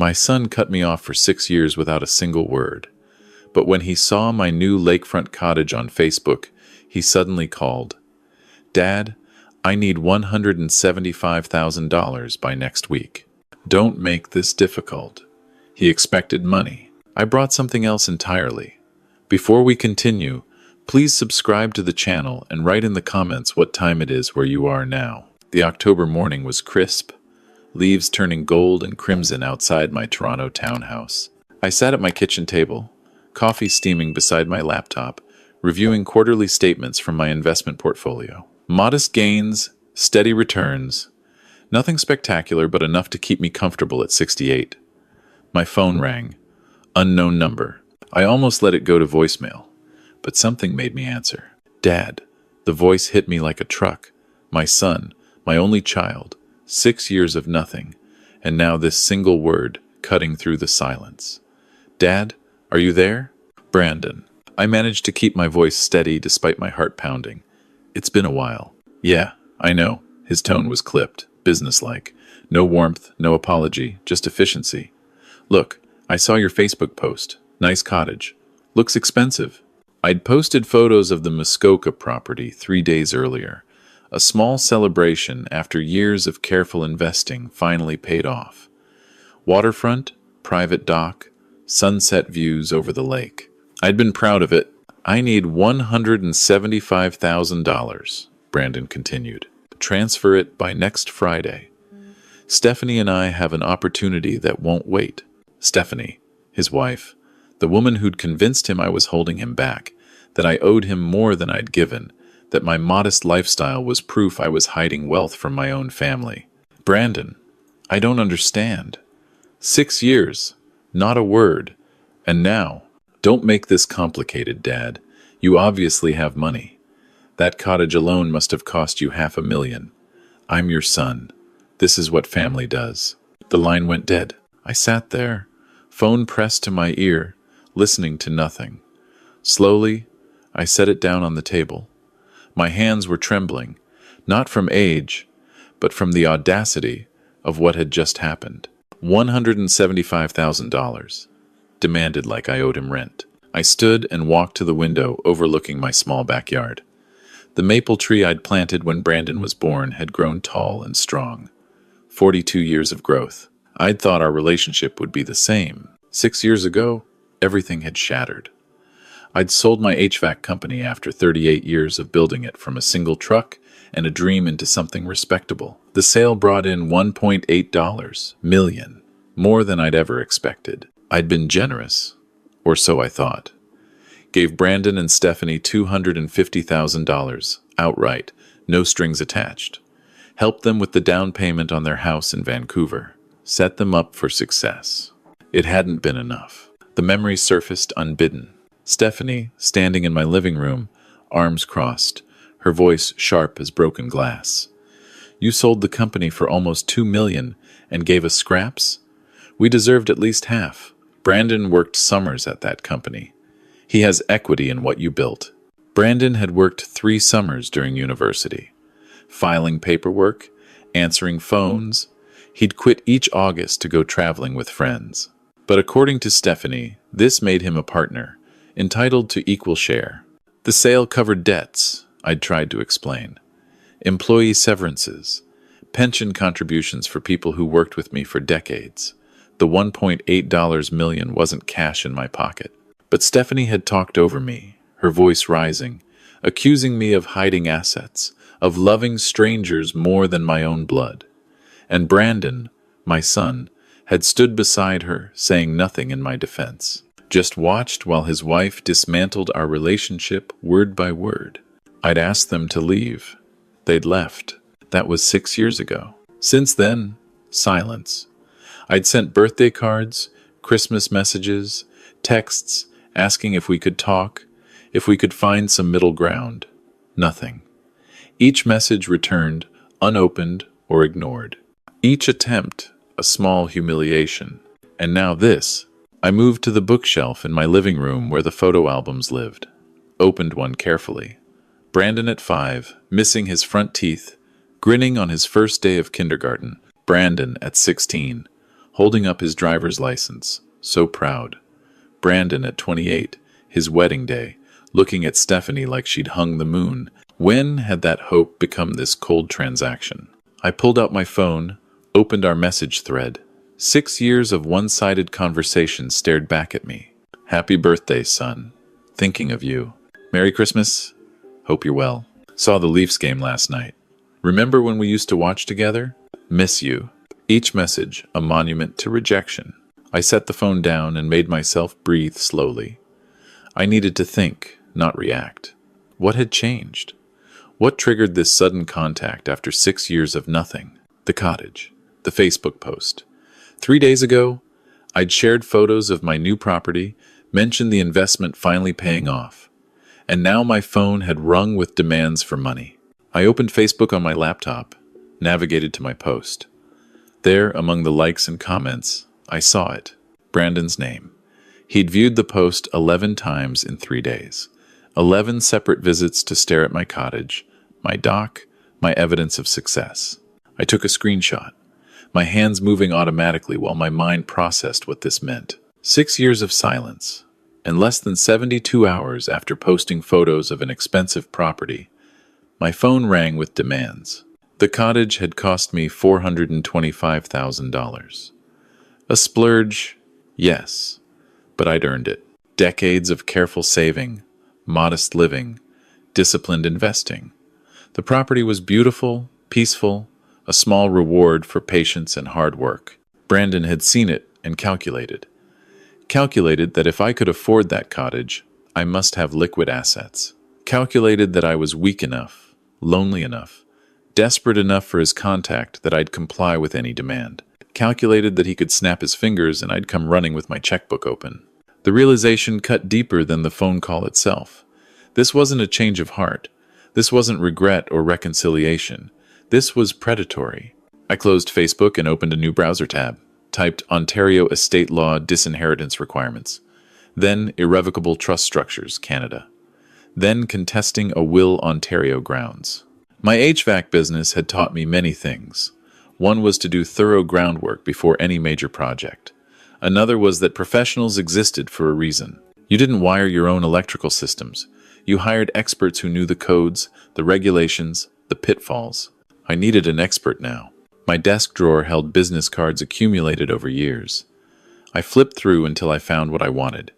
My son cut me off for 6 years without a single word. But when he saw my new lakefront cottage on Facebook, he suddenly called. "Dad, I need $175,000 by next week. Don't make this difficult." He expected money. I brought something else entirely. Before we continue, please subscribe to the channel and write in the comments what time it is where you are now. The October morning was crisp, leaves turning gold and crimson outside my Toronto townhouse. I sat at my kitchen table, coffee steaming beside my laptop, reviewing quarterly statements from my investment portfolio. Modest gains, steady returns. Nothing spectacular, but enough to keep me comfortable at 68. My phone rang. Unknown number. I almost let it go to voicemail, but something made me answer. "Dad." The voice hit me like a truck. My son, my only child, 6 years of nothing, and now this single word cutting through the silence. "Dad, are you there?" "Brandon." I managed to keep my voice steady despite my heart pounding. "It's been a while." "Yeah, I know." His tone was clipped, businesslike. No warmth, no apology, just efficiency. "Look, I saw your Facebook post. Nice cottage. Looks expensive." I'd posted photos of the Muskoka property 3 days earlier. A small celebration after years of careful investing finally paid off. Waterfront, private dock, sunset views over the lake. I'd been proud of it. "I need $175,000, Brandon continued. "Transfer it by next Friday. Stephanie and I have an opportunity that won't wait." Stephanie, his wife, the woman who'd convinced him I was holding him back, that I owed him more than I'd given, that my modest lifestyle was proof I was hiding wealth from my own family. "Brandon, I don't understand. 6 years, not a word, and now—" "Don't make this complicated, Dad. You obviously have money. That cottage alone must have cost you $500,000. I'm your son. This is what family does." The line went dead. I sat there, phone pressed to my ear, listening to nothing. Slowly, I set it down on the table. My hands were trembling, not from age, but from the audacity of what had just happened. $175,000, demanded like I owed him rent. I stood and walked to the window overlooking my small backyard. The maple tree I'd planted when Brandon was born had grown tall and strong. 42 years of growth. I'd thought our relationship would be the same. 6 years ago, everything had shattered. I'd sold my HVAC company after 38 years of building it from a single truck and a dream into something respectable. The sale brought in $1.8 million, more than I'd ever expected. I'd been generous, or so I thought. Gave Brandon and Stephanie $250,000 outright, no strings attached. Helped them with the down payment on their house in Vancouver. Set them up for success. It hadn't been enough. The memories surfaced unbidden. Stephanie, standing in my living room, arms crossed, her voice sharp as broken glass. "You sold the company for almost $2 million and gave us scraps? We deserved at least half. Brandon worked summers at that company. He has equity in what you built." Brandon had worked 3 summers during university. Filing paperwork, answering phones. He'd quit each August to go traveling with friends. But according to Stephanie, this made him a partner, entitled to equal share. The sale covered debts, I'd tried to explain. Employee severances, pension contributions for people who worked with me for decades. The $1.8 million wasn't cash in my pocket. But Stephanie had talked over me, her voice rising, accusing me of hiding assets, of loving strangers more than my own blood. And Brandon, my son, had stood beside her, saying nothing in my defense. Just watched while his wife dismantled our relationship word by word. I'd asked them to leave. They'd left. That was 6 years ago. Since then, silence. I'd sent birthday cards, Christmas messages, texts, asking if we could talk, if we could find some middle ground. Nothing. Each message returned, unopened or ignored. Each attempt, a small humiliation. And now this. I moved to the bookshelf in my living room where the photo albums lived. Opened one carefully. Brandon at 5, missing his front teeth, grinning on his first day of kindergarten. Brandon at 16, holding up his driver's license, so proud. Brandon at 28, his wedding day, looking at Stephanie like she'd hung the moon. When had that hope become this cold transaction? I pulled out my phone, opened our message thread. 6 years of one-sided conversation stared back at me. Happy birthday, son. Thinking of you. Merry Christmas. Hope you're well. Saw the Leafs game last night. Remember when we used to watch together? Miss you. Each message a monument to rejection. I set the phone down and made myself breathe slowly. I needed to think, not react. What had changed? What triggered this sudden contact after 6 years of nothing? The cottage. The Facebook post. 3 days ago, I'd shared photos of my new property, mentioned the investment finally paying off. And now my phone had rung with demands for money. I opened Facebook on my laptop, navigated to my post. There, among the likes and comments, I saw it. Brandon's name. He'd viewed the post 11 times in 3 days. 11 separate visits to stare at my cottage, my dock, my evidence of success. I took a screenshot, my hands moving automatically while my mind processed what this meant. 6 years of silence, and less than 72 hours after posting photos of an expensive property, my phone rang with demands. The cottage had cost me $425,000. A splurge, yes, but I'd earned it. Decades of careful saving, modest living, disciplined investing. The property was beautiful, peaceful, a small reward for patience and hard work. Brandon had seen it and calculated. Calculated that if I could afford that cottage, I must have liquid assets. Calculated that I was weak enough, lonely enough, desperate enough for his contact that I'd comply with any demand. Calculated that he could snap his fingers and I'd come running with my checkbook open. The realization cut deeper than the phone call itself. This wasn't a change of heart. This wasn't regret or reconciliation. This was predatory. I closed Facebook and opened a new browser tab, typed Ontario Estate Law Disinheritance Requirements, then Irrevocable Trust Structures, Canada, then Contesting a Will Ontario Grounds. My HVAC business had taught me many things. One was to do thorough groundwork before any major project. Another was that professionals existed for a reason. You didn't wire your own electrical systems. You hired experts who knew the codes, the regulations, the pitfalls. I needed an expert now. My desk drawer held business cards accumulated over years. I flipped through until I found what I wanted.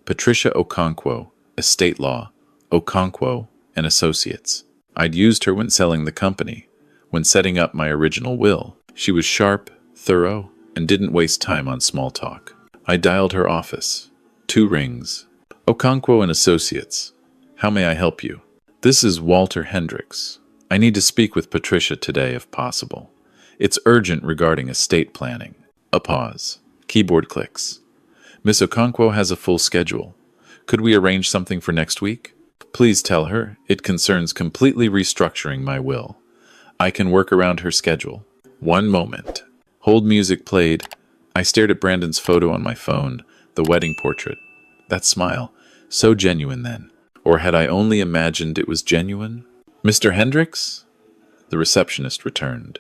Patricia Okonkwo, Estate Law, Okonkwo and Associates. I'd used her when selling the company, when setting up my original will. She was sharp, thorough, and didn't waste time on small talk. I dialed her office. 2 rings. Okonkwo and Associates. How may I help you? This is Walter Hendricks. I need to speak with Patricia today if possible. It's urgent regarding estate planning. A pause. Keyboard clicks. Miss Okonkwo has a full schedule. Could we arrange something for next week? Please tell her it concerns completely restructuring my will. I can work around her schedule. One moment. Hold music played. I stared at Brandon's photo on my phone, the wedding portrait. That smile, so genuine then. Or had I only imagined it was genuine? Mr. Hendricks? The receptionist returned.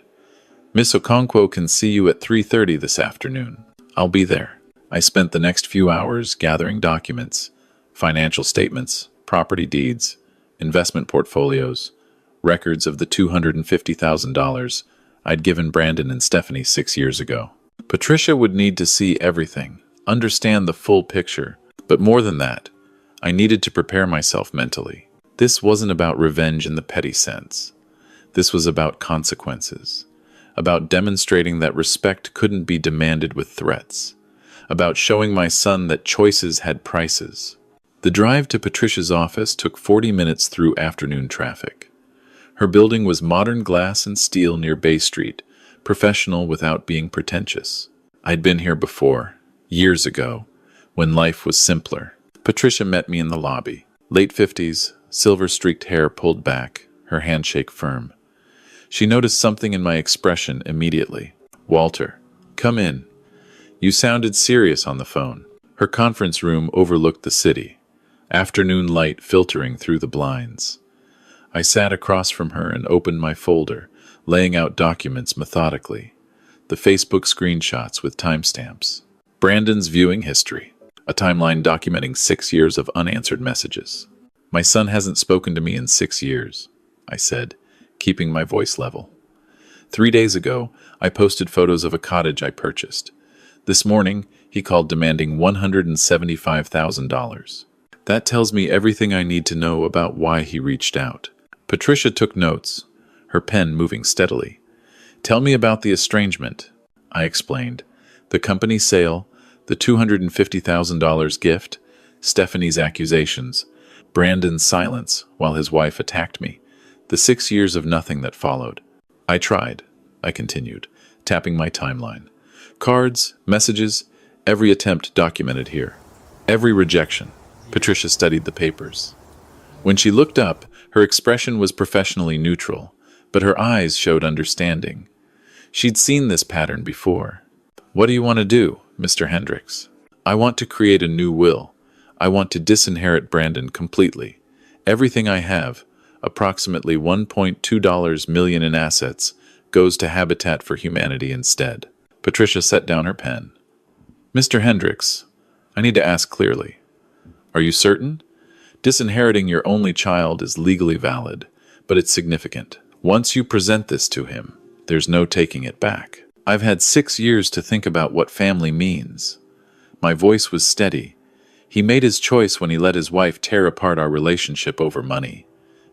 Miss Okonkwo can see you at 3:30 this afternoon. I'll be there. I spent the next few hours gathering documents, financial statements, property deeds, investment portfolios, records of the $250,000 I'd given Brandon and Stephanie 6 years ago. Patricia would need to see everything, understand the full picture, but more than that, I needed to prepare myself mentally. This wasn't about revenge in the petty sense. This was about consequences, about demonstrating that respect couldn't be demanded with threats, about showing my son that choices had prices. The drive to Patricia's office took 40 minutes through afternoon traffic. Her building was modern glass and steel near Bay Street, professional without being pretentious. I'd been here before, years ago, when life was simpler. Patricia met me in the lobby. Late 50s, silver-streaked hair pulled back, her handshake firm. She noticed something in my expression immediately. Walter, come in. You sounded serious on the phone. Her conference room overlooked the city, afternoon light filtering through the blinds. I sat across from her and opened my folder, laying out documents methodically. the Facebook screenshots with timestamps. Brandon's viewing history, a timeline documenting 6 years of unanswered messages. My son hasn't spoken to me in 6 years, I said, keeping my voice level. 3 days ago, I posted photos of a cottage I purchased. This morning, he called demanding $175,000. That tells me everything I need to know about why he reached out. Patricia took notes, her pen moving steadily. Tell me about the estrangement, I explained. The company sale, the $250,000 gift, Stephanie's accusations, Brandon's silence while his wife attacked me, the 6 years of nothing that followed. I tried, I continued, tapping my timeline. Cards, messages, every attempt documented here. Every rejection. Patricia studied the papers. When she looked up, her expression was professionally neutral, but her eyes showed understanding. She'd seen this pattern before. What do you want to do, Mr. Hendricks? I want to create a new will. I want to disinherit Brandon completely. Everything I have, approximately $1.2 million in assets, goes to Habitat for Humanity instead. Patricia set down her pen. Mr. Hendricks, I need to ask clearly. Are you certain? Disinheriting your only child is legally valid, but it's significant. Once you present this to him, there's no taking it back. I've had 6 years to think about what family means. My voice was steady. He made his choice when he let his wife tear apart our relationship over money.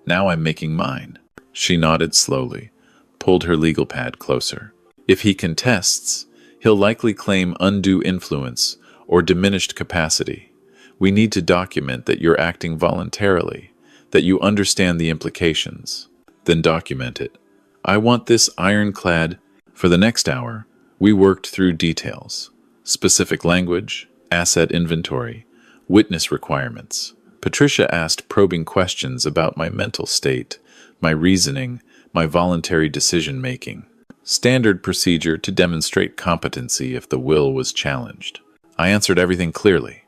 Now I'm making mine. She nodded slowly, pulled her legal pad closer. If he contests, he'll likely claim undue influence or diminished capacity. We need to document that you're acting voluntarily, that you understand the implications. Then document it. I want this ironclad. For the next hour, we worked through details. Specific language, asset inventory, witness requirements. Patricia asked probing questions about my mental state, my reasoning, my voluntary decision-making. Standard procedure to demonstrate competency if the will was challenged. I answered everything clearly,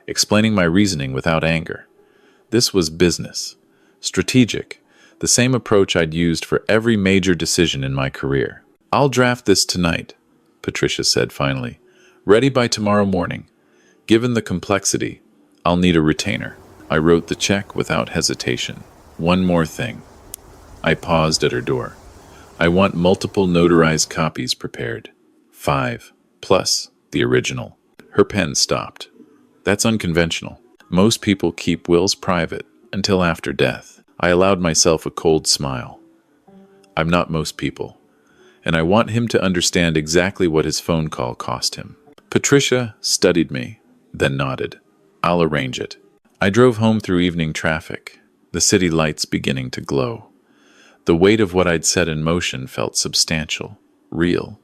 explaining my reasoning without anger. This was business. Strategic. The same approach I'd used for every major decision in my career. I'll draft this tonight, Patricia said finally. Ready by tomorrow morning. Given the complexity, I'll need a retainer. I wrote the check without hesitation. One more thing. I paused at her door. I want multiple notarized copies prepared. 5, plus the original. Her pen stopped. That's unconventional. Most people keep wills private until after death. I allowed myself a cold smile. I'm not most people, and I want him to understand exactly what his phone call cost him. Patricia studied me, then nodded. I'll arrange it. I drove home through evening traffic, the city lights beginning to glow. The weight of what I'd set in motion felt substantial, real,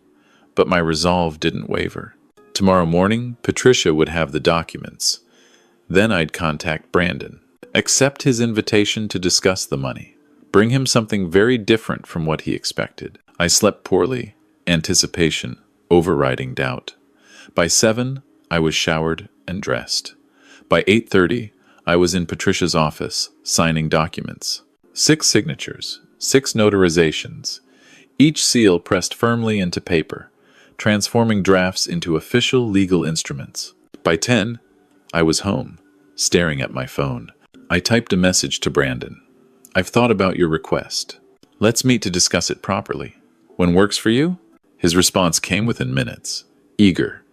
but my resolve didn't waver. Tomorrow morning, Patricia would have the documents. Then I'd contact Brandon, accept his invitation to discuss the money, bring him something very different from what he expected. I slept poorly, anticipation overriding doubt. By 7, I was showered and dressed. By 8:30, I was in Patricia's office, signing documents. 6 signatures, 6 notarizations, each seal pressed firmly into paper, transforming drafts into official legal instruments. By 10, I was home, staring at my phone. I typed a message to Brandon. I've thought about your request. Let's meet to discuss it properly. When works for you? His response came within minutes. Eager.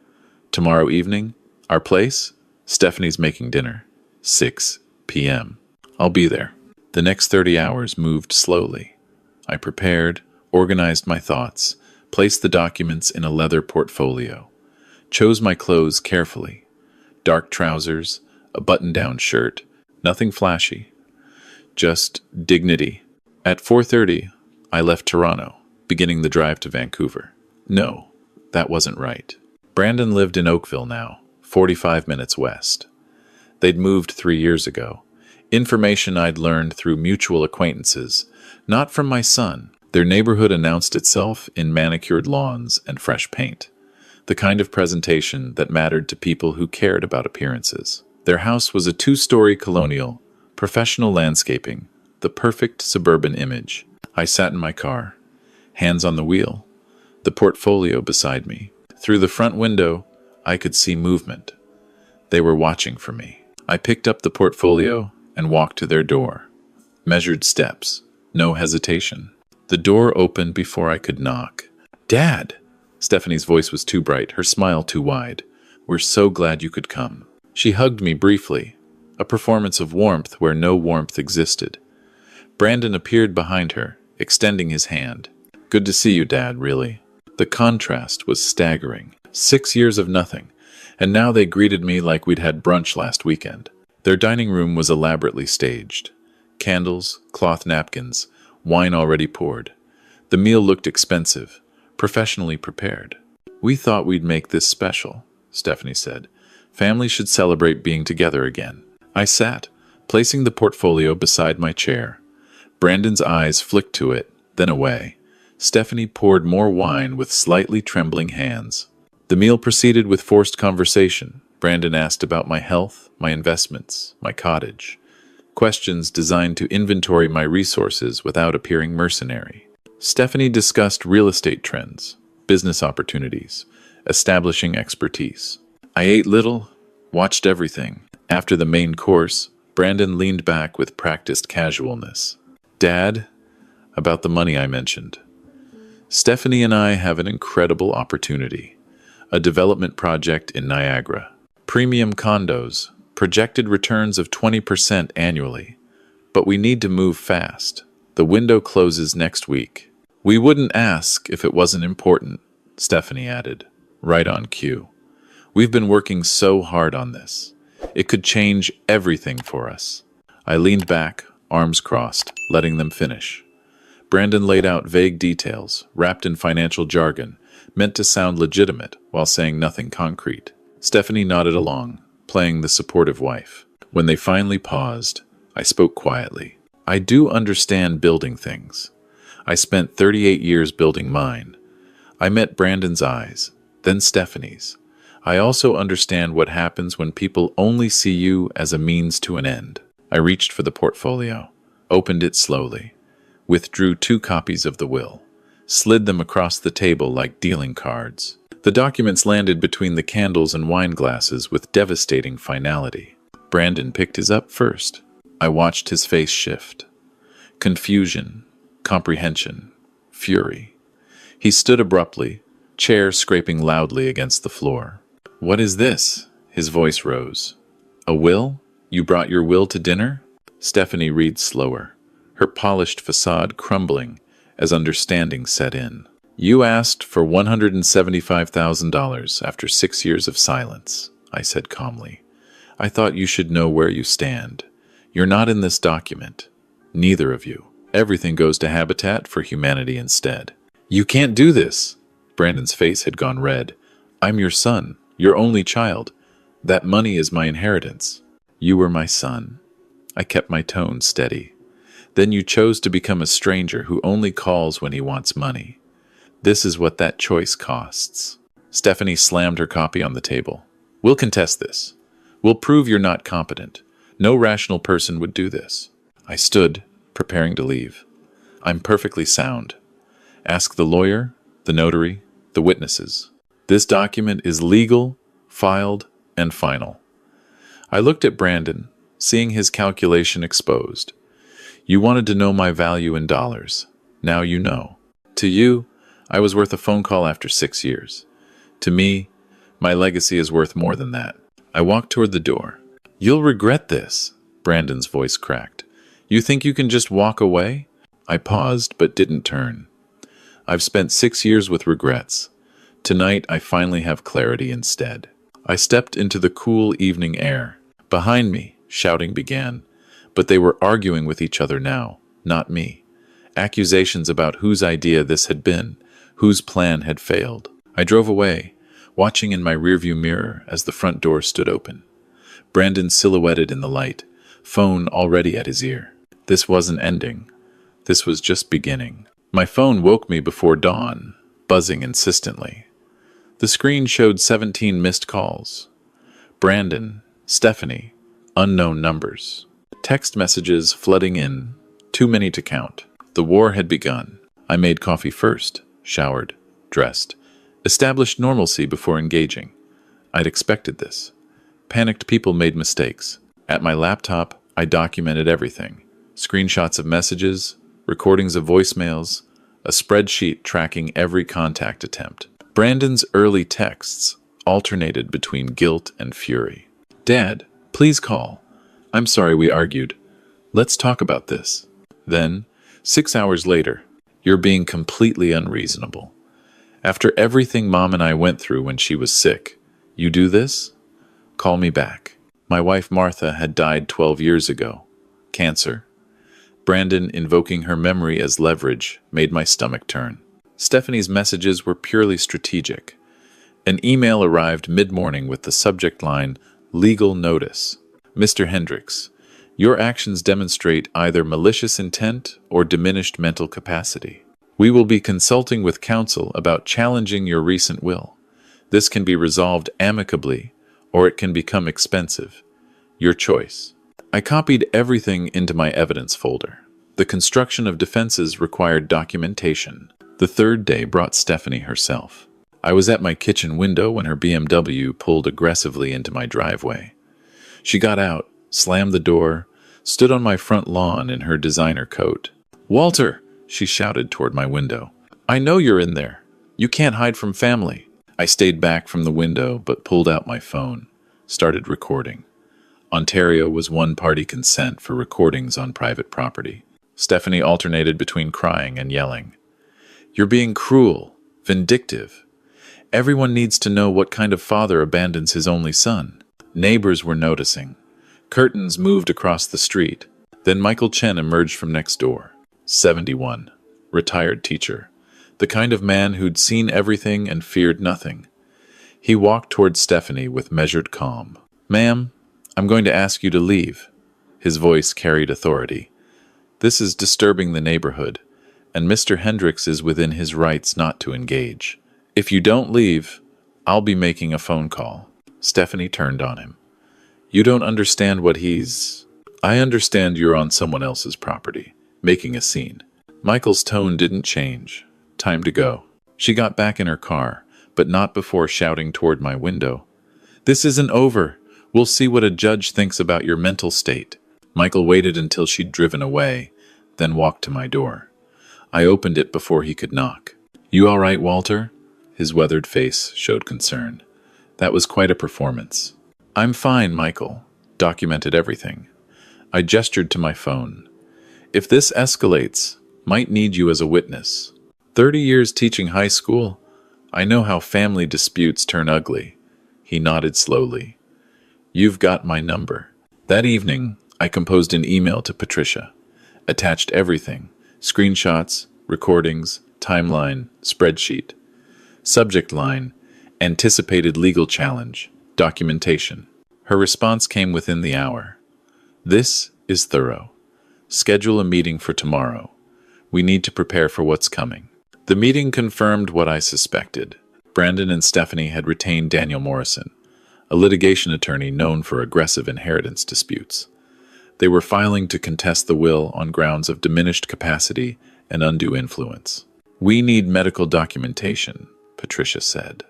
Tomorrow evening? Our place? Stephanie's making dinner. 6 p.m. I'll be there. The next 30 hours moved slowly. I prepared, organized my thoughts, placed the documents in a leather portfolio, chose my clothes carefully. Dark trousers, a button-down shirt, nothing flashy, just dignity. At 4:30, I left Toronto, beginning the drive to Vancouver. No, that wasn't right. Brandon lived in Oakville now, 45 minutes west. They'd moved 3 years ago. Information I'd learned through mutual acquaintances, not from my son. Their neighborhood announced itself in manicured lawns and fresh paint, the kind of presentation that mattered to people who cared about appearances. Their house was a 2-story colonial, professional landscaping, the perfect suburban image. I sat in my car, hands on the wheel, the portfolio beside me. Through the front window, I could see movement. They were watching for me. I picked up the portfolio and walked to their door. Measured steps. No hesitation. The door opened before I could knock. "Dad!" Stephanie's voice was too bright, her smile too wide. "We're so glad you could come." She hugged me briefly, a performance of warmth where no warmth existed. Brandon appeared behind her, extending his hand. "Good to see you, Dad, really." The contrast was staggering. 6 years of nothing, and now they greeted me like we'd had brunch last weekend. Their dining room was elaborately staged. Candles, cloth napkins, wine already poured. The meal looked expensive, professionally prepared. "We thought we'd make this special," Stephanie said. "Families should celebrate being together again." I sat, placing the portfolio beside my chair. Brandon's eyes flicked to it, then away. Stephanie poured more wine with slightly trembling hands. The meal proceeded with forced conversation. Brandon asked about my health, my investments, my cottage. Questions designed to inventory my resources without appearing mercenary. Stephanie discussed real estate trends, business opportunities, establishing expertise. I ate little, watched everything. After the main course, Brandon leaned back with practiced casualness. "Dad, about the money I mentioned. Stephanie and I have an incredible opportunity. A development project in Niagara. Premium condos, projected returns of 20% annually. But we need to move fast. The window closes next week." "We wouldn't ask if it wasn't important," Stephanie added, right on cue. "We've been working so hard on this. It could change everything for us." I leaned back, arms crossed, letting them finish. Brandon laid out vague details, wrapped in financial jargon, meant to sound legitimate while saying nothing concrete. Stephanie nodded along, playing the supportive wife. When they finally paused, I spoke quietly. "I do understand building things. I spent 38 years building mine." I met Brandon's eyes, then Stephanie's. "I also understand what happens when people only see you as a means to an end." I reached for the portfolio, opened it slowly, withdrew 2 copies of the will, slid them across the table like dealing cards. The documents landed between the candles and wine glasses with devastating finality. Brandon picked his up first. I watched his face shift. Confusion, comprehension, fury. He stood abruptly, chair scraping loudly against the floor. "What is this?" His voice rose. "A will? You brought your will to dinner?" Stephanie read slower, her polished facade crumbling as understanding set in. "You asked for $175,000 after 6 years of silence," I said calmly. "I thought you should know where you stand. You're not in this document. Neither of you. Everything goes to Habitat for Humanity instead." "You can't do this!" Brandon's face had gone red. "I'm your son, your only child. That money is my inheritance." "You were my son." I kept my tone steady. "Then you chose to become a stranger who only calls when he wants money. This is what that choice costs." Stephanie slammed her copy on the table. "We'll contest this. We'll prove you're not competent. No rational person would do this." I stood, preparing to leave. "I'm perfectly sound. Ask the lawyer, the notary, the witnesses. This document is legal, filed, and final." I looked at Brandon, seeing his calculation exposed. "You wanted to know my value in dollars. Now you know. To you, I was worth a phone call after 6 years. To me, my legacy is worth more than that." I walked toward the door. "You'll regret this," Brandon's voice cracked. "You think you can just walk away?" I paused but didn't turn. I've spent 6 years with regrets. Tonight I finally have clarity instead. I stepped into the cool evening air. Behind me, shouting began, but they were arguing with each other now, not me. Accusations about whose idea this had been, whose plan had failed. I drove away, watching in my rearview mirror as the front door stood open. Brandon silhouetted in the light, phone already at his ear. This wasn't ending. This was just beginning. My phone woke me before dawn, buzzing insistently. The screen showed 17 missed calls. Brandon, Stephanie, unknown numbers. Text messages flooding in, too many to count. The war had begun. I made coffee first, showered, dressed, established normalcy before engaging. I'd expected this. Panicked people made mistakes. At my laptop, I documented everything. Screenshots of messages, recordings of voicemails, a spreadsheet tracking every contact attempt. Brandon's early texts alternated between guilt and fury. "Dad, please call. I'm sorry we argued. Let's talk about this." Then, 6 hours later, "You're being completely unreasonable. After everything Mom and I went through when she was sick, you do this? Call me back." My wife Martha had died 12 years ago. Cancer. Brandon invoking her memory as leverage made my stomach turn. Stephanie's messages were purely strategic. An email arrived mid-morning with the subject line, "Legal Notice." "Mr. Hendricks, your actions demonstrate either malicious intent or diminished mental capacity. We will be consulting with counsel about challenging your recent will. This can be resolved amicably, or it can become expensive. Your choice." I copied everything into my evidence folder. The construction of defenses required documentation. The third day brought Stephanie herself. I was at my kitchen window when her BMW pulled aggressively into my driveway. She got out, slammed the door, stood on my front lawn in her designer coat. "Walter!" she shouted toward my window. "I know you're in there. You can't hide from family." I stayed back from the window but pulled out my phone, started recording. Ontario was one-party consent for recordings on private property. Stephanie alternated between crying and yelling. "You're being cruel, vindictive. Everyone needs to know what kind of father abandons his only son." Neighbors were noticing. Curtains moved across the street. Then Michael Chen emerged from next door. 71. Retired teacher. The kind of man who'd seen everything and feared nothing. He walked toward Stephanie with measured calm. "Ma'am, I'm going to ask you to leave." His voice carried authority. "This is disturbing the neighborhood, and Mr. Hendricks is within his rights not to engage. If you don't leave, I'll be making a phone call." Stephanie turned on him. "You don't understand what he's—" "I understand you're on someone else's property, making a scene." Michael's tone didn't change. "Time to go." She got back in her car, but not before shouting toward my window. "This isn't over. We'll see what a judge thinks about your mental state." Michael waited until she'd driven away, then walked to my door. I opened it before he could knock. "You all right, Walter?" His weathered face showed concern. That was quite a performance. "I'm fine, Michael." Documented everything. I gestured to my phone. "If this escalates, might need you as a witness. 30 years teaching high school. I know how family disputes turn ugly." He nodded slowly. "You've got my number." That evening, I composed an email to Patricia. Attached everything. Screenshots, recordings, timeline, spreadsheet. Subject line, anticipated legal challenge, documentation. Her response came within the hour. "This is thorough. Schedule a meeting for tomorrow. We need to prepare for what's coming." The meeting confirmed what I suspected. Brandon and Stephanie had retained Daniel Morrison, a litigation attorney known for aggressive inheritance disputes. They were filing to contest the will on grounds of diminished capacity and undue influence. "We need medical documentation," Patricia said.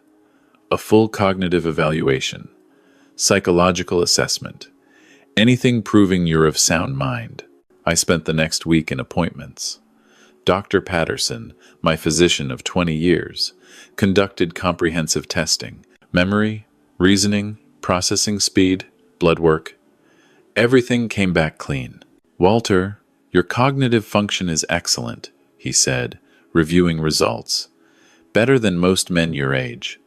"A full cognitive evaluation, psychological assessment, anything proving you're of sound mind." I spent the next week in appointments. Dr. Patterson, my physician of 20 years, conducted comprehensive testing, memory, reasoning, processing speed, blood work. Everything came back clean. "Walter, your cognitive function is excellent," he said, reviewing results. "Better than most men your age.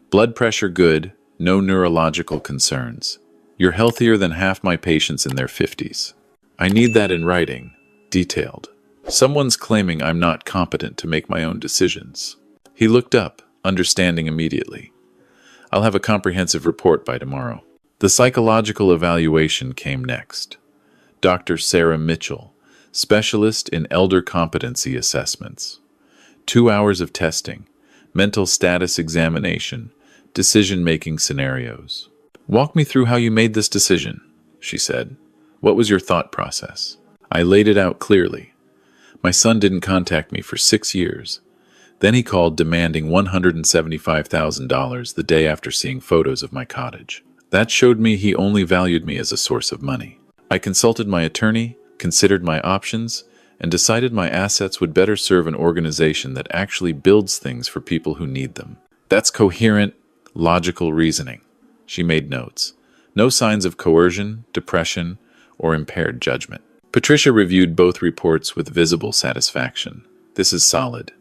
Blood pressure good, no neurological concerns. You're healthier than half my patients in their 50s. I need that in writing, detailed. Someone's claiming I'm not competent to make my own decisions." He looked up, understanding immediately. "I'll have a comprehensive report by tomorrow." The psychological evaluation came next. Dr. Sarah Mitchell, specialist in elder competency assessments. 2 hours of testing, mental status examination, decision-making scenarios. "Walk me through how you made this decision," she said. "What was your thought process?" I laid it out clearly. My son didn't contact me for 6 years. Then he called demanding $175,000 the day after seeing photos of my cottage. That showed me he only valued me as a source of money. I consulted my attorney, considered my options, and decided my assets would better serve an organization that actually builds things for people who need them. That's coherent, logical reasoning. She made notes. No signs of coercion, depression, or impaired judgment. Patricia reviewed both reports with visible satisfaction. This is solid.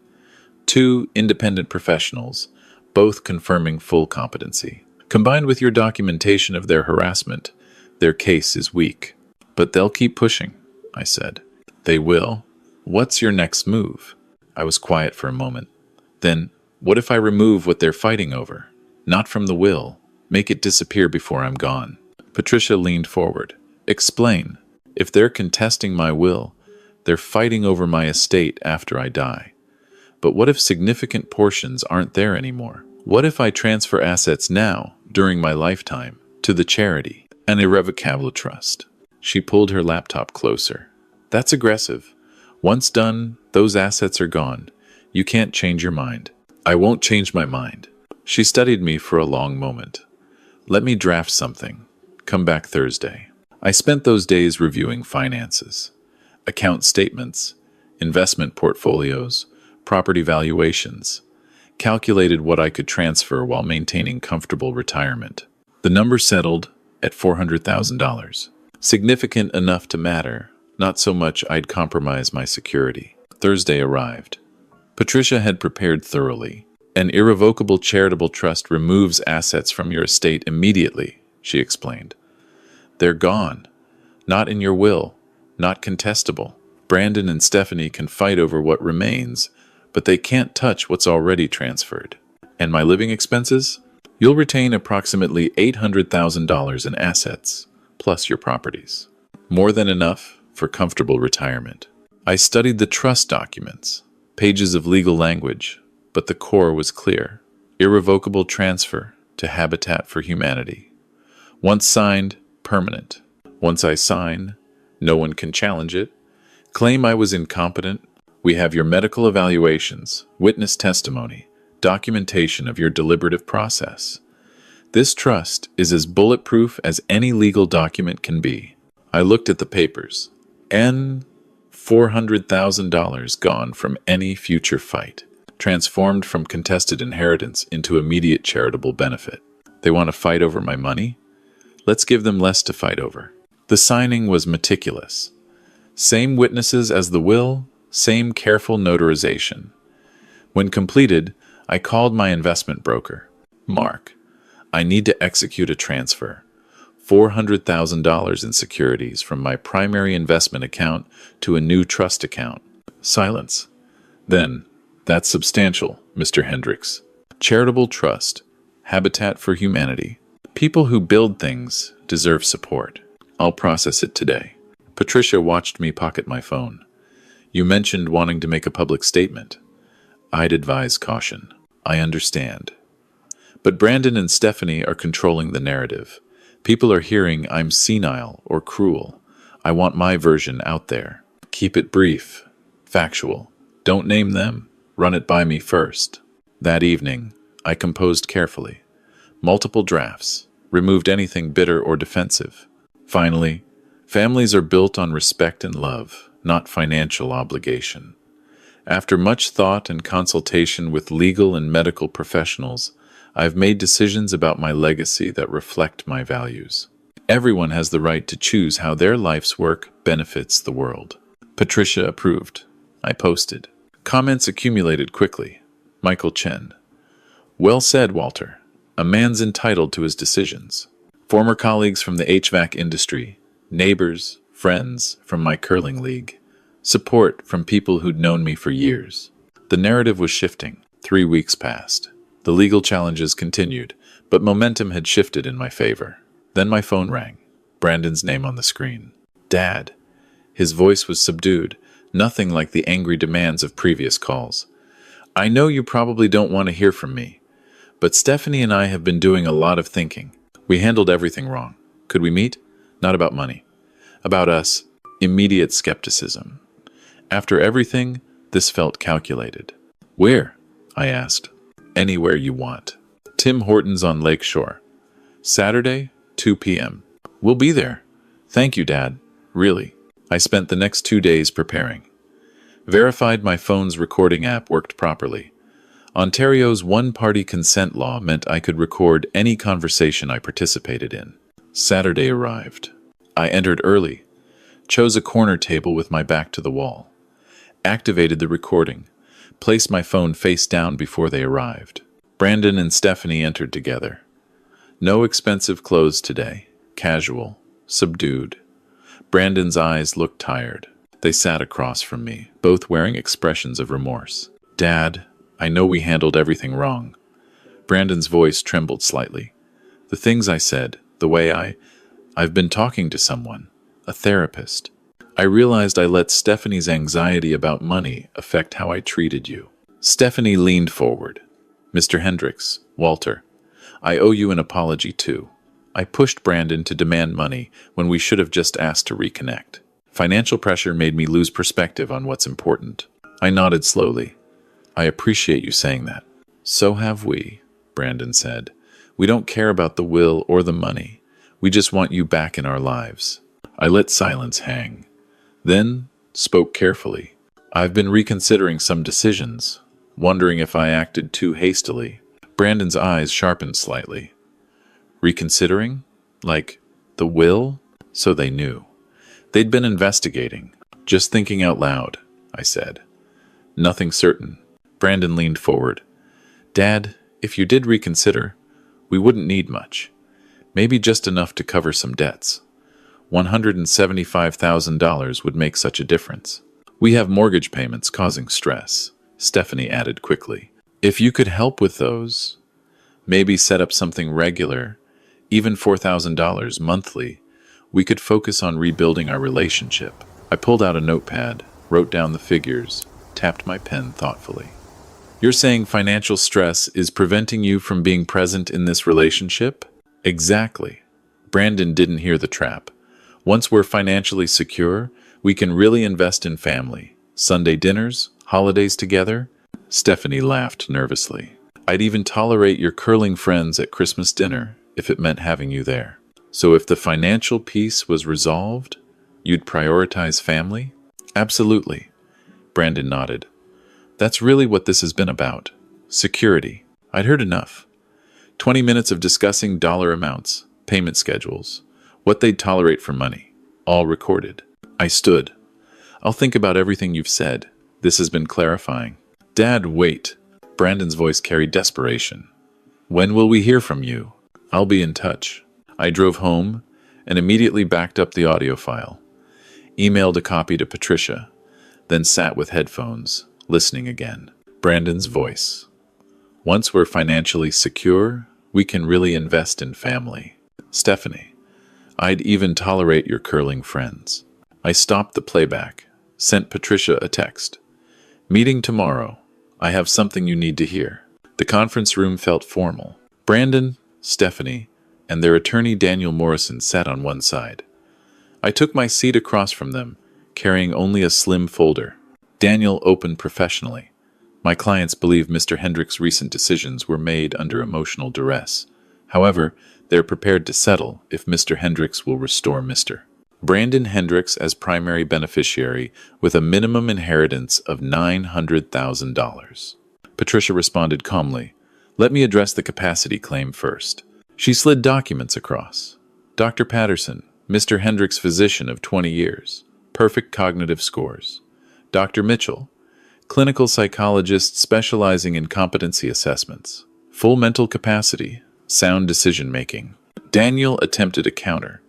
Two independent professionals, both confirming full competency. Combined with your documentation of their harassment, their case is weak. But they'll keep pushing, I said. They will? What's your next move? I was quiet for a moment. Then, what if I remove what they're fighting over? Not from the will. Make it disappear before I'm gone. Patricia leaned forward. Explain. If they're contesting my will, they're fighting over my estate after I die. But what if significant portions aren't there anymore? What if I transfer assets now, during my lifetime, to the charity, an irrevocable trust? She pulled her laptop closer. That's aggressive. Once done, those assets are gone. You can't change your mind. I won't change my mind. She studied me for a long moment. Let me draft something. Come back Thursday. I spent those days reviewing finances, account statements, investment portfolios, property valuations, calculated what I could transfer while maintaining comfortable retirement. The number settled at $400,000. Significant enough to matter, not so much I'd compromise my security. Thursday arrived. Patricia had prepared thoroughly. An irrevocable charitable trust removes assets from your estate immediately, she explained. They're gone. Not in your will. Not contestable. Brandon and Stephanie can fight over what remains, but they can't touch what's already transferred. And my living expenses? You'll retain approximately $800,000 in assets, plus your properties. More than enough for comfortable retirement. I studied the trust documents, pages of legal language, but the core was clear. Irrevocable transfer to Habitat for Humanity. Once signed, permanent. Once I sign, no one can challenge it. Claim I was incompetent. We have your medical evaluations, witness testimony, documentation of your deliberative process. This trust is as bulletproof as any legal document can be. I looked at the papers. $400,000 gone from any future fight. Transformed from contested inheritance into immediate charitable benefit. They want to fight over my money? Let's give them less to fight over. The signing was meticulous. Same witnesses as the will, same careful notarization. When completed, I called my investment broker. Mark, I need to execute a transfer. $400,000 in securities from my primary investment account to a new trust account. Silence. Then, that's substantial, Mr. Hendricks. Charitable trust. Habitat for Humanity. People who build things deserve support. I'll process it today. Patricia watched me pocket my phone. You mentioned wanting to make a public statement. I'd advise caution. I understand. But Brandon and Stephanie are controlling the narrative. People are hearing I'm senile or cruel. I want my version out there. Keep it brief, factual. Don't name them. Run it by me first. That evening, I composed carefully. Multiple drafts. Removed anything bitter or defensive. Finally, families are built on respect and love, not financial obligation. After much thought and consultation with legal and medical professionals, I've made decisions about my legacy that reflect my values. Everyone has the right to choose how their life's work benefits the world. Patricia approved. I posted. Comments accumulated quickly. Michael Chen. Well said, Walter. A man's entitled to his decisions. Former colleagues from the HVAC industry, neighbors, friends from my curling league. Support from people who'd known me for years. The narrative was shifting. 3 weeks passed. The legal challenges continued, but momentum had shifted in my favor. Then my phone rang. Brandon's name on the screen. Dad. His voice was subdued, nothing like the angry demands of previous calls. I know you probably don't want to hear from me, but Stephanie and I have been doing a lot of thinking. We handled everything wrong. Could we meet? Not about money. About us. Immediate skepticism. After everything, this felt calculated. Where? I asked. Anywhere you want. Tim Hortons on Lakeshore. Saturday, 2 p.m. We'll be there. Thank you, Dad. Really. I spent the next 2 days preparing. Verified my phone's recording app worked properly. Ontario's one-party consent law meant I could record any conversation I participated in. Saturday arrived. I entered early, chose a corner table with my back to the wall, activated the recording, placed my phone face down before they arrived. Brandon and Stephanie entered together. No expensive clothes today. Casual, subdued. Brandon's eyes looked tired. They sat across from me, both wearing expressions of remorse. Dad, I know we handled everything wrong. Brandon's voice trembled slightly. The things I said, the way I've been talking to someone, a therapist. I realized I let Stephanie's anxiety about money affect how I treated you. Stephanie leaned forward. Mr. Hendricks, Walter, I owe you an apology too. I pushed Brandon to demand money when we should have just asked to reconnect. Financial pressure made me lose perspective on what's important. I nodded slowly. I appreciate you saying that. So have we, Brandon said. We don't care about the will or the money. We just want you back in our lives. I let silence hang. Then spoke carefully. I've been reconsidering some decisions, wondering if I acted too hastily. Brandon's eyes sharpened slightly. Reconsidering? Like the will? So they knew. They'd been investigating. Just thinking out loud, I said. Nothing certain. Brandon leaned forward. Dad, if you did reconsider, we wouldn't need much. Maybe just enough to cover some debts. $175,000 would make such a difference. We have mortgage payments causing stress, Stephanie added quickly. If you could help with those, maybe set up something regular, even $4,000 monthly, we could focus on rebuilding our relationship. I pulled out a notepad, wrote down the figures, tapped my pen thoughtfully. You're saying financial stress is preventing you from being present in this relationship? Exactly. Brandon didn't hear the trap. Once we're financially secure, we can really invest in family. Sunday dinners, holidays together. Stephanie laughed nervously. I'd even tolerate your curling friends at Christmas dinner if it meant having you there. So if the financial piece was resolved, you'd prioritize family? Absolutely. Brandon nodded. That's really what this has been about. Security. I'd heard enough. 20 minutes of discussing dollar amounts, payment schedules, what they'd tolerate for money, all recorded. I stood. I'll think about everything you've said. This has been clarifying. Dad, wait. Brandon's voice carried desperation. When will we hear from you? I'll be in touch. I drove home and immediately backed up the audio file. Emailed a copy to Patricia, then sat with headphones, listening again. Brandon's voice. Once we're financially secure, we can really invest in family. Stephanie, I'd even tolerate your curling friends. I stopped the playback, sent Patricia a text. Meeting tomorrow. I have something you need to hear. The conference room felt formal. Brandon, Stephanie, and their attorney Daniel Morrison sat on one side. I took my seat across from them, carrying only a slim folder. Daniel opened professionally. My clients believe Mr. Hendricks' recent decisions were made under emotional duress. However, they're prepared to settle if Mr. Hendricks will restore Mr. Brandon Hendricks as primary beneficiary with a minimum inheritance of $900,000. Patricia responded calmly. Let me address the capacity claim first. She slid documents across. Dr. Patterson, Mr. Hendricks' physician of 20 years. Perfect cognitive scores. Dr. Mitchell, clinical psychologist specializing in competency assessments. Full mental capacity. Sound decision-making. Daniel attempted a counter.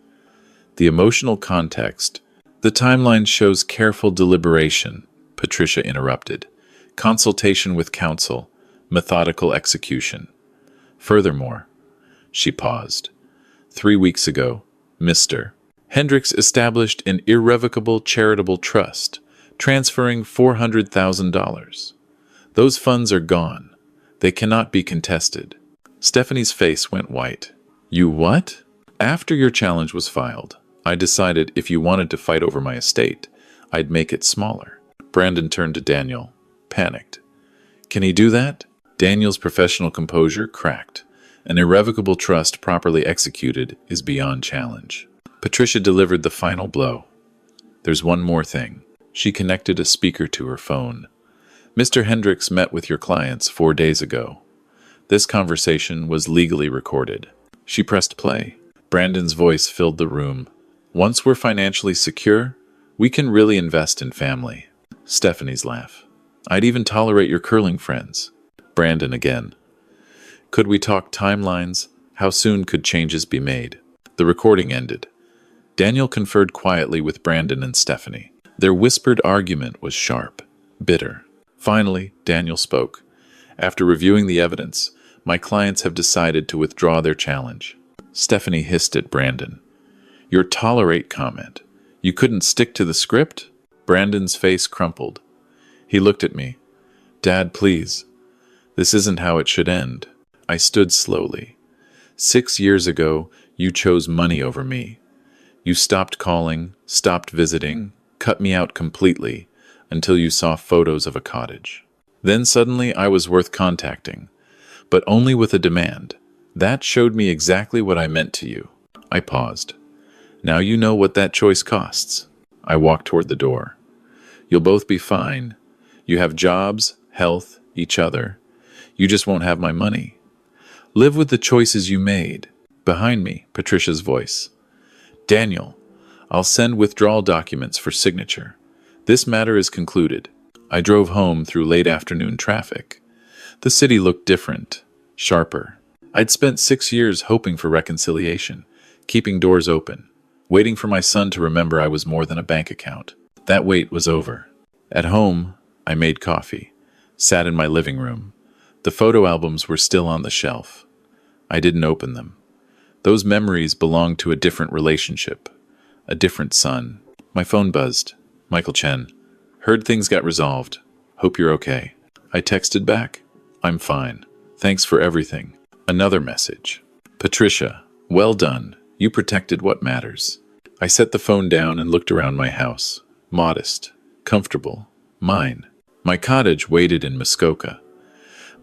The emotional context. The timeline shows careful deliberation, Patricia interrupted. Consultation with counsel. Methodical execution. Furthermore, she paused. 3 weeks ago, Mr. Hendricks established an irrevocable charitable trust, transferring $400,000. Those funds are gone. They cannot be contested. Stephanie's face went white. You what? After your challenge was filed, I decided if you wanted to fight over my estate, I'd make it smaller. Brandon turned to Daniel, panicked. Can he do that? Daniel's professional composure cracked. An irrevocable trust properly executed is beyond challenge. Patricia delivered the final blow. There's one more thing. She connected a speaker to her phone. Mr. Hendricks met with your clients 4 days ago. This conversation was legally recorded. She pressed play. Brandon's voice filled the room. Once we're financially secure, we can really invest in family. Stephanie's laugh. I'd even tolerate your curling friends. Brandon again. Could we talk timelines? How soon could changes be made? The recording ended. Daniel conferred quietly with Brandon and Stephanie. Their whispered argument was sharp, bitter. Finally, Daniel spoke. After reviewing the evidence, my clients have decided to withdraw their challenge. Stephanie hissed at Brandon. Your tolerate comment. You couldn't stick to the script? Brandon's face crumpled. He looked at me. Dad, please. This isn't how it should end. I stood slowly. 6 years ago, you chose money over me. You stopped calling, stopped visiting, cut me out completely, until you saw photos of a cottage. Then suddenly I was worth contacting, but only with a demand. That showed me exactly what I meant to you. I paused. Now you know what that choice costs. I walked toward the door. You'll both be fine. You have jobs, health, each other. You just won't have my money. Live with the choices you made. Behind me, Patricia's voice. Daniel, I'll send withdrawal documents for signature. This matter is concluded. I drove home through late afternoon traffic. The city looked different, sharper. I'd spent 6 years hoping for reconciliation, keeping doors open, waiting for my son to remember I was more than a bank account. That wait was over. At home, I made coffee, sat in my living room. The photo albums were still on the shelf. I didn't open them. Those memories belonged to a different relationship, a different son. My phone buzzed. Michael Chen. Heard things got resolved. Hope you're okay. I texted back. I'm fine. Thanks for everything. Another message. Patricia, well done. You protected what matters. I set the phone down and looked around my house. Modest, comfortable, mine. My cottage waited in Muskoka.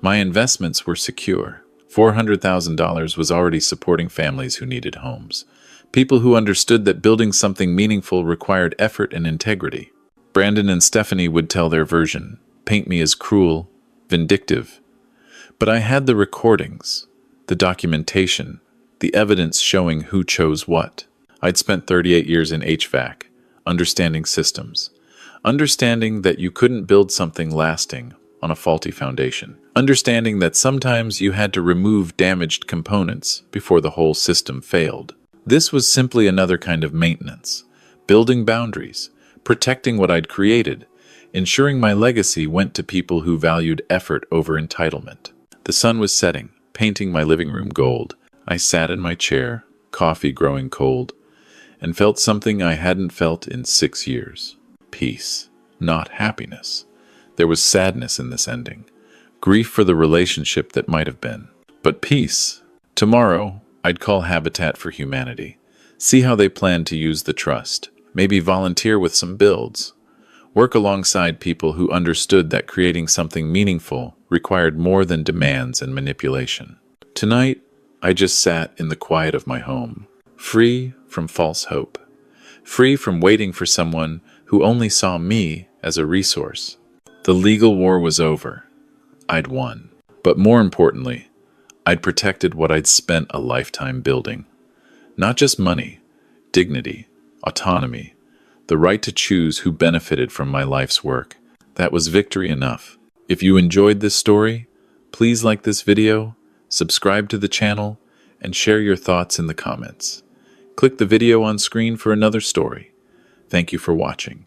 My investments were secure. $400,000 was already supporting families who needed homes. People who understood that building something meaningful required effort and integrity. Brandon and Stephanie would tell their version, paint me as cruel, vindictive. But I had the recordings, the documentation, the evidence showing who chose what. I'd spent 38 years in HVAC, understanding systems, understanding that you couldn't build something lasting on a faulty foundation, understanding that sometimes you had to remove damaged components before the whole system failed. This was simply another kind of maintenance, building boundaries, protecting what I'd created, ensuring my legacy went to people who valued effort over entitlement. The sun was setting, painting my living room gold. I sat in my chair, coffee growing cold, and felt something I hadn't felt in 6 years. Peace, not happiness. There was sadness in this ending, grief for the relationship that might have been. But peace. Tomorrow, I'd call Habitat for Humanity, see how they plan to use the trust, maybe volunteer with some builds, work alongside people who understood that creating something meaningful required more than demands and manipulation. Tonight, I just sat in the quiet of my home, free from false hope, free from waiting for someone who only saw me as a resource. The legal war was over. I'd won. But more importantly, I'd protected what I'd spent a lifetime building. Not just money, dignity, autonomy, the right to choose who benefited from my life's work. That was victory enough. If you enjoyed this story, please like this video, subscribe to the channel, and share your thoughts in the comments. Click the video on screen for another story. Thank you for watching.